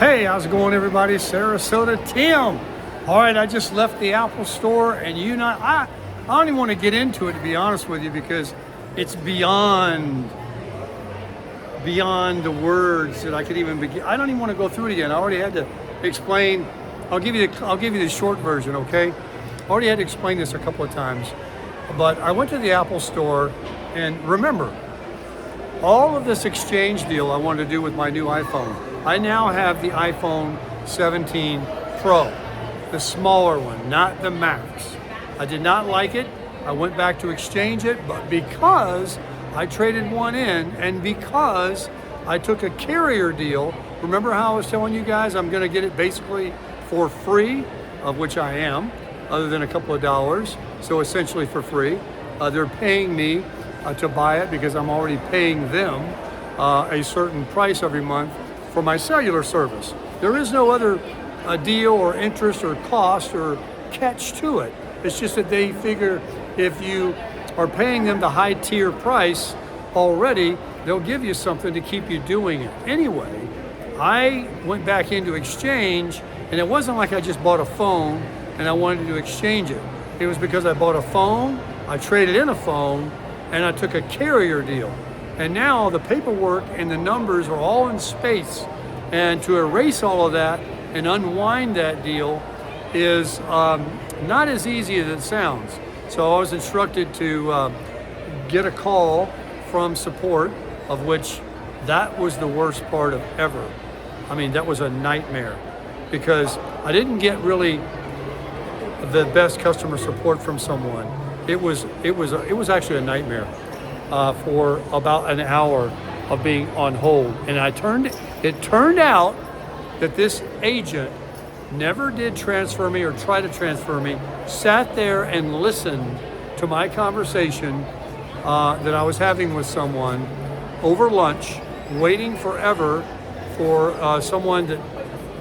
Hey, how's it going, everybody? Sarasota Tim. All right, I just left the Apple store, and I don't even want to get into it, to be honest with you, because it's beyond the words that I could even begin. I don't even want to go through it again. I already had to explain. I'll give you the short version, okay? I already had to explain this a couple of times, but I went to the Apple store, and remember, all of this exchange deal I wanted to do with my new iPhone. I now have the iPhone 17 Pro, the smaller one, not the Max. I did not like it. I went back to exchange it, but because I traded one in and because I took a carrier deal, remember how I was telling you guys I'm gonna get it basically for free, of which I am, other than a couple of dollars, so essentially for free. They're paying me to buy it because I'm already paying them a certain price every month for my cellular service. There is no other deal or interest or cost or catch to it. It's just that they figure if you are paying them the high tier price already, they'll give you something to keep you doing it. Anyway, I went back into exchange, and it wasn't like I just bought a phone and I wanted to exchange it. It was because I bought a phone, I traded in a phone, and I took a carrier deal. And now the paperwork and the numbers are all in space. And to erase all of that and unwind that deal is not as easy as it sounds. So I was instructed to get a call from support, of which that was the worst part of ever. I mean, that was a nightmare because I didn't get really the best customer support from someone. It was actually a nightmare for about an hour of being on hold. And it turned out that this agent never did transfer me or try to transfer me, sat there and listened to my conversation that I was having with someone over lunch, waiting forever for someone that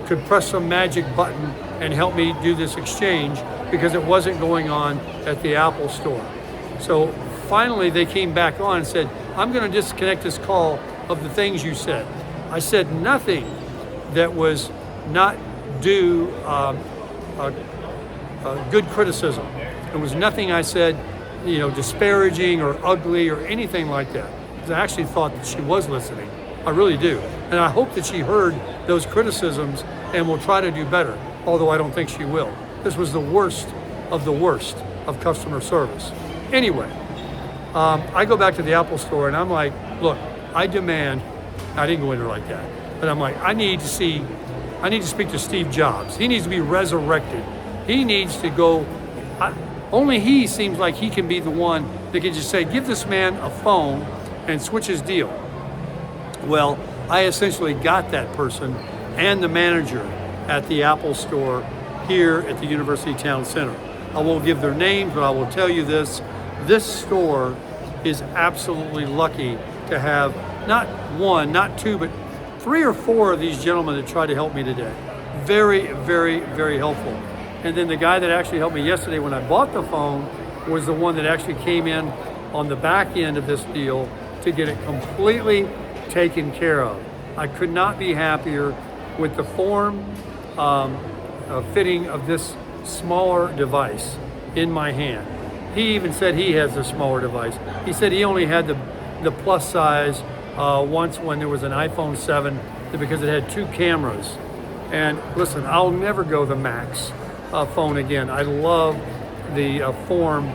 could press some magic button and help me do this exchange because it wasn't going on at the Apple store. So finally they came back on and said, I'm going to disconnect this call of the things you said. I said nothing that was not due good criticism. There was nothing I said, disparaging or ugly or anything like that. I actually thought that she was listening. I really do. And I hope that she heard those criticisms and will try to do better, although I don't think she will. This was the worst of customer service. Anyway, I go back to the Apple store and I'm like, look, I didn't go in there like that, but I'm like, I need to speak to Steve Jobs. He needs to be resurrected. He needs to go, only he seems like he can be the one that can just say, give this man a phone and switch his deal. Well, I essentially got that person and the manager at the Apple store here at the University Town Center. I won't give their names, but I will tell you this store is absolutely lucky to have not one, not two, but 3 or 4 of these gentlemen that tried to help me today. Very, very, very helpful. And then the guy that actually helped me yesterday when I bought the phone was the one that actually came in on the back end of this deal to get it completely taken care of. I could not be happier with the form fitting of this smaller device in my hand. He even said he has a smaller device. He said he only had the plus size once when there was an iPhone 7 because it had 2 cameras. And listen, I'll never go the Max phone again. I love the form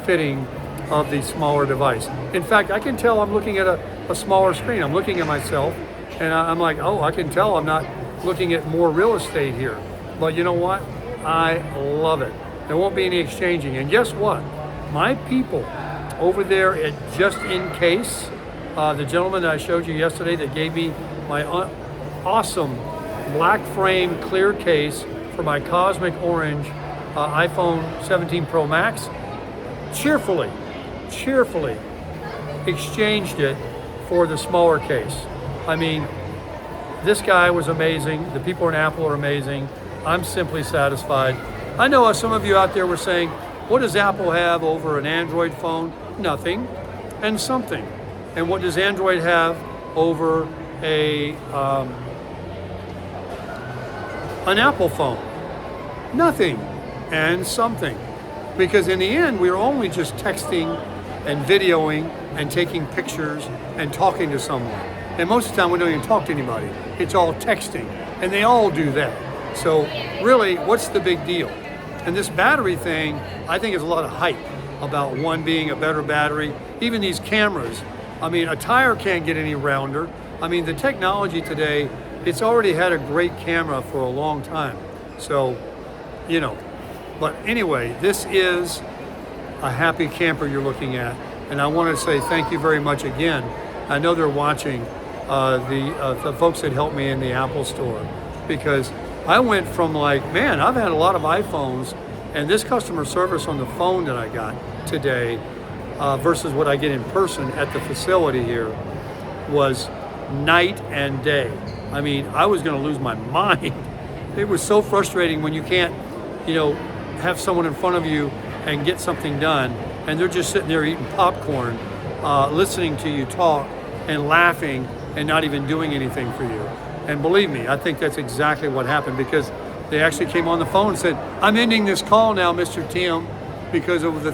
fitting of the smaller device. In fact, I can tell I'm looking at a smaller screen. I'm looking at myself and I'm like, oh, I can tell I'm not looking at more real estate here. But you know what? I love it. There won't be any exchanging. And guess what? My people over there at Just In Case, the gentleman that I showed you yesterday that gave me my awesome black frame clear case for my cosmic orange iPhone 17 Pro Max, cheerfully exchanged it for the smaller case. I mean, this guy was amazing. The people in Apple are amazing. I'm simply satisfied. I know some of you out there were saying, what does Apple have over an Android phone? Nothing and something. And what does Android have over a an Apple phone? Nothing and something. Because in the end, we were only just texting and videoing and taking pictures and talking to someone. And most of the time we don't even talk to anybody. It's all texting, and they all do that. So really, what's the big deal? And this battery thing, I think is a lot of hype about one being a better battery. Even these cameras, I mean, a tire can't get any rounder. I mean, the technology today, it's already had a great camera for a long time. So, you know, but anyway, this is a happy camper you're looking at. And I want to say thank you very much again. I know they're watching, the folks that helped me in the Apple store, because I went from like, man, I've had a lot of iPhones, and this customer service on the phone that I got today versus what I get in person at the facility here was night and day. I mean, I was going to lose my mind. It was so frustrating when you can't, you know, have someone in front of you and get something done, and they're just sitting there eating popcorn, listening to you talk and laughing and not even doing anything for you. And believe me, I think that's exactly what happened, because they actually came on the phone and said, I'm ending this call now, Mr. Tim, because of the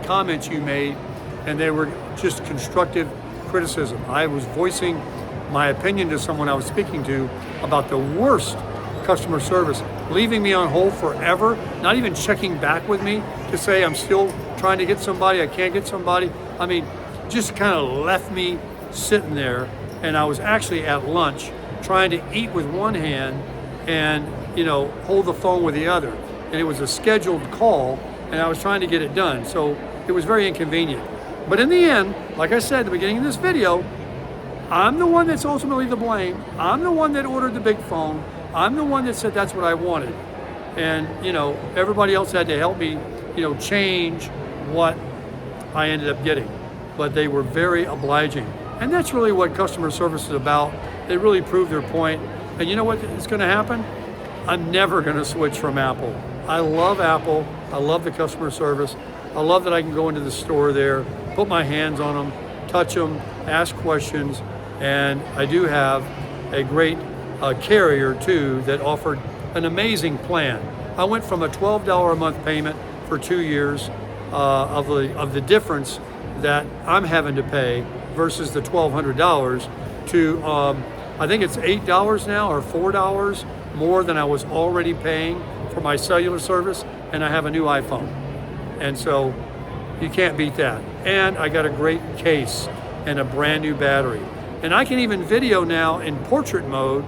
comments you made, and they were just constructive criticism. I was voicing my opinion to someone I was speaking to about the worst customer service, leaving me on hold forever, not even checking back with me to say I'm still trying to get somebody, I can't get somebody. I mean, just kind of left me sitting there, and I was actually at lunch trying to eat with one hand and, you know, hold the phone with the other. And it was a scheduled call, and I was trying to get it done. So it was very inconvenient. But in the end, like I said at the beginning of this video, I'm the one that's ultimately to blame. I'm the one that ordered the big phone. I'm the one that said that's what I wanted. And, you know, everybody else had to help me, you know, change what I ended up getting. But they were very obliging. And that's really what customer service is about. They really proved their point. And you know what is going to happen? I'm never going to switch from Apple. I love Apple. I love the customer service. I love that I can go into the store there, put my hands on them, touch them, ask questions. And I do have a great carrier too that offered an amazing plan. I went from a $12 a month payment for 2 years of the difference that I'm having to pay versus the $1,200 to I think it's $8 now or $4 more than I was already paying for my cellular service, and I have a new iPhone. And so you can't beat that. And I got a great case and a brand new battery. And I can even video now in portrait mode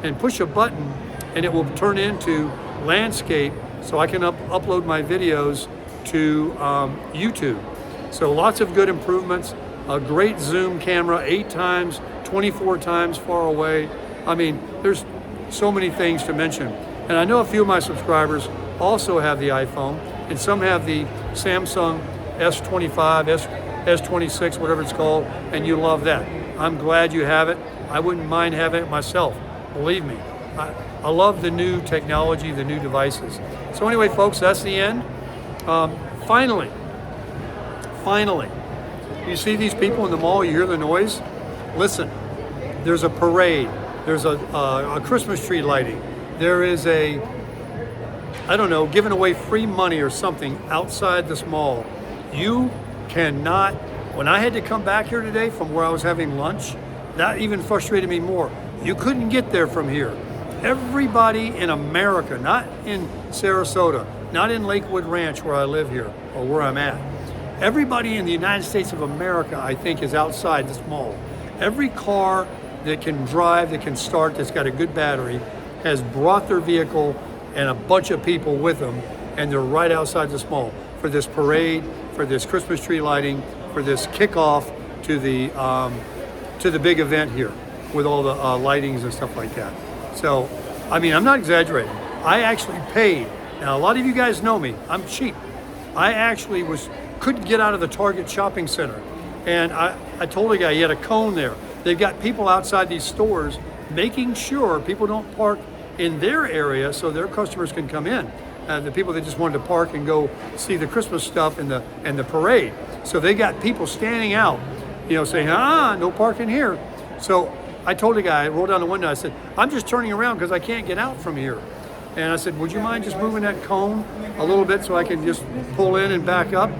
and push a button and it will turn into landscape, so I can upload my videos to YouTube. So lots of good improvements, a great zoom camera, 8 times, 24 times far away. I mean, there's so many things to mention. And I know a few of my subscribers also have the iPhone, and some have the Samsung S25, S26, whatever it's called, and you love that. I'm glad you have it. I wouldn't mind having it myself, believe me. I love the new technology, the new devices. So anyway, folks, that's the end. Finally, you see these people in the mall, you hear the noise? Listen, there's a parade. There's a Christmas tree lighting. There is a, I don't know, giving away free money or something outside this mall. You cannot, when I had to come back here today from where I was having lunch, that even frustrated me more. You couldn't get there from here. Everybody in America, not in Sarasota, not in Lakewood Ranch where I live here or where I'm at. Everybody in the United States of America, I think, is outside this mall. Every car that can drive, that can start, that's got a good battery, has brought their vehicle and a bunch of people with them, and they're right outside this mall for this parade, for this Christmas tree lighting, for this kickoff to the big event here with all the lightings and stuff like that. So, I mean, I'm not exaggerating. I actually paid. Now, a lot of you guys know me. I'm cheap. I actually couldn't get out of the Target shopping center. And I told a guy, he had a cone there. They've got people outside these stores making sure people don't park in their area so their customers can come in. The people that just wanted to park and go see the Christmas stuff and the parade. So they got people standing out, you know, saying, no parking here. So I told the guy, I rolled down the window, I said, I'm just turning around because I can't get out from here. And I said, would you mind just moving that cone a little bit so I can just pull in and back up?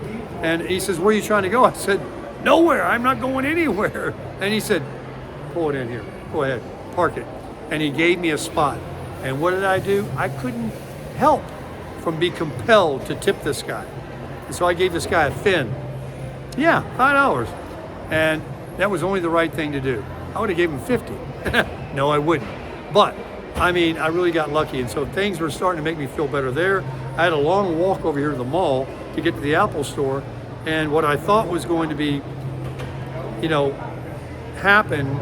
And he says, where are you trying to go? I said, nowhere, I'm not going anywhere. And he said, pull it in here, go ahead, park it. And he gave me a spot. And what did I do? I couldn't help from being compelled to tip this guy. And so I gave this guy a fin. Yeah, $5. And that was only the right thing to do. I would have given him 50. No, I wouldn't. But I mean, I really got lucky. And so things were starting to make me feel better there. I had a long walk over here to the mall to get to the Apple store. And what I thought was going to be, happen,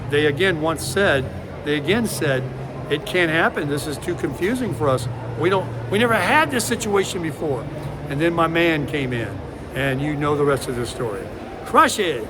they again said, it can't happen. This is too confusing for us. We never had this situation before. And then my man came in, and you know the rest of the story. Crush it.